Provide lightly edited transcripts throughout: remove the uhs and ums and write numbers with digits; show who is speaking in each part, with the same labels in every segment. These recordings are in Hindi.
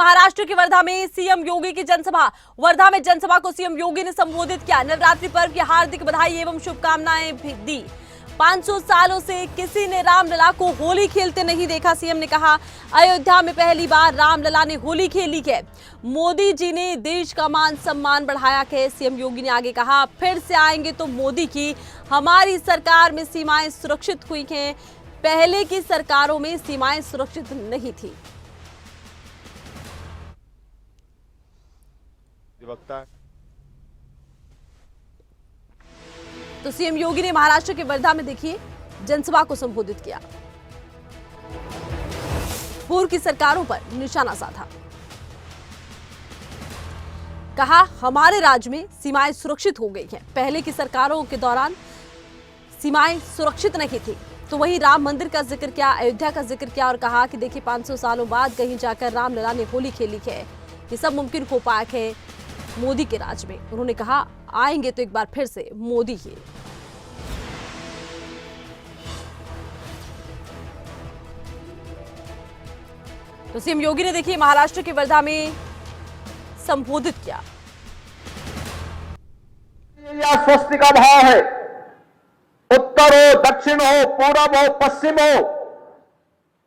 Speaker 1: महाराष्ट्र के वर्धा में सीएम योगी की जनसभा। वर्धा में जनसभा को सीएम योगी ने संबोधित किया। नवरात्रि पर्व की हार्दिक बधाई एवं शुभकामनाएं भी दी। 500 सालों से किसी ने रामलला को होली खेलते नहीं देखा। सीएम ने कहा, अयोध्या में पहली बार रामलला ने होली खेली है। मोदी जी ने देश का मान सम्मान बढ़ाया है। सीएम योगी ने आगे कहा, फिर से आएंगे तो मोदी की, हमारी सरकार में सीमाएं सुरक्षित हुई हैं। पहले की सरकारों में सीमाएं सुरक्षित नहीं थी। तो सीएम योगी ने महाराष्ट्र के वर्धा में देखिए जनसभा को संबोधित किया। पूर्व की सरकारों पर निशाना साधा। कहा, हमारे राज्य में सीमाएं सुरक्षित हो गई हैं। पहले की सरकारों के दौरान सीमाएं सुरक्षित नहीं थी। तो वहीं राम मंदिर का जिक्र किया, अयोध्या का जिक्र किया और कहा कि देखिए 500 सालों बाद कहीं जाकर रामलला ने होली खेली है। ये सब मुमकिन हो पाया है मोदी के राज में। उन्होंने कहा, आएंगे तो एक बार फिर से मोदी ही। तो सीएम योगी ने देखिए महाराष्ट्र के वर्धा में संबोधित किया।
Speaker 2: यह स्वस्ति का भाव है। उत्तर हो, दक्षिण हो, पूरब हो, पश्चिम हो,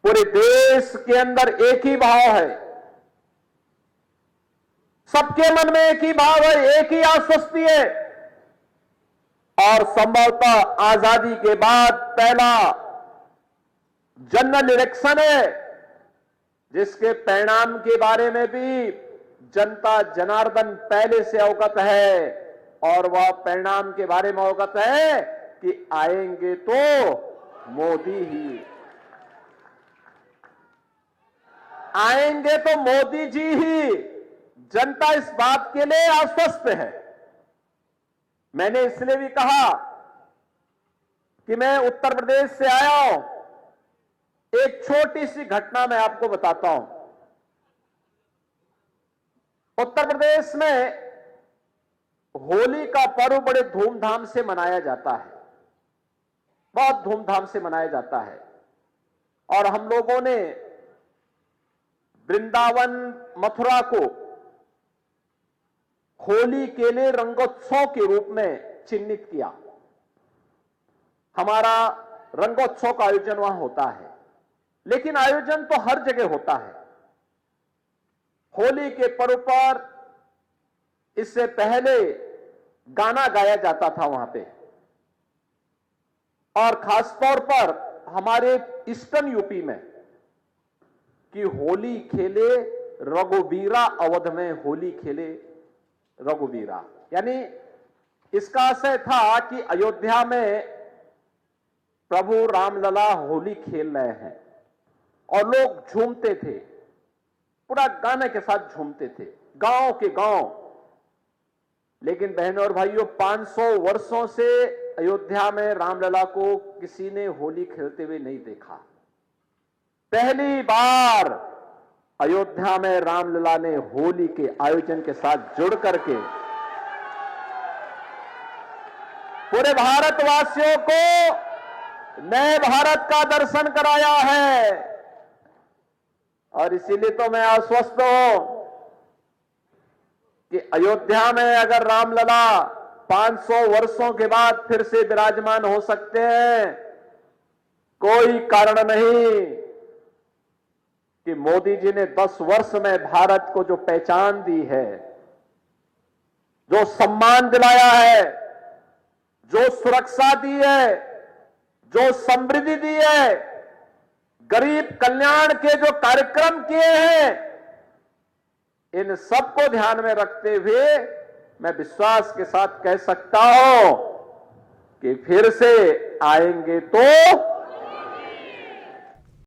Speaker 2: पूरे देश के अंदर एक ही भाव है। सबके मन में एक ही भाव है, एक ही आश्वस्ति है। और संभवतः आजादी के बाद पहला जनरल इलेक्शन है जिसके परिणाम के बारे में भी जनता जनार्दन पहले से अवगत है। और वह परिणाम के बारे में अवगत है कि आएंगे तो मोदी ही, आएंगे तो मोदी जी ही। जनता इस बात के लिए आश्वस्त है। मैंने इसलिए भी कहा कि मैं उत्तर प्रदेश से आया हूं। एक छोटी सी घटना मैं आपको बताता हूं। उत्तर प्रदेश में होली का पर्व बड़े धूमधाम से मनाया जाता है, बहुत धूमधाम से मनाया जाता है। और हम लोगों ने वृंदावन, मथुरा को होली के लिए रंगोत्सव के रूप में चिन्हित किया। हमारा रंगोत्सव का आयोजन वहां होता है, लेकिन आयोजन तो हर जगह होता है। होली के पर्व पर इससे पहले गाना गाया जाता था वहां पे। और खासतौर पर हमारे ईस्टर्न यूपी में कि होली खेले रघुवीरा, अवध में होली खेले रघुवीरा। यानी इसका आशय था कि अयोध्या में प्रभु रामलला होली खेल रहे हैं और लोग झूमते थे, पूरा गाने के साथ झूमते थे, गांव के गांव। लेकिन बहनों और भाइयों, 500 वर्षों से अयोध्या में रामलला को किसी ने होली खेलते हुए नहीं देखा। पहली बार अयोध्या में रामलला ने होली के आयोजन के साथ जुड़ करके पूरे भारतवासियों को नए भारत का दर्शन कराया है। और इसीलिए तो मैं आश्वस्त हूं कि अयोध्या में अगर रामलला 500 वर्षों के बाद फिर से विराजमान हो सकते हैं, कोई कारण नहीं कि मोदी जी ने 10 वर्ष में भारत को जो पहचान दी है, जो सम्मान दिलाया है, जो सुरक्षा दी है, जो समृद्धि दी है, गरीब कल्याण के जो कार्यक्रम किए हैं, इन सबको ध्यान में रखते हुए मैं विश्वास के साथ कह सकता हूं कि फिर से आएंगे तो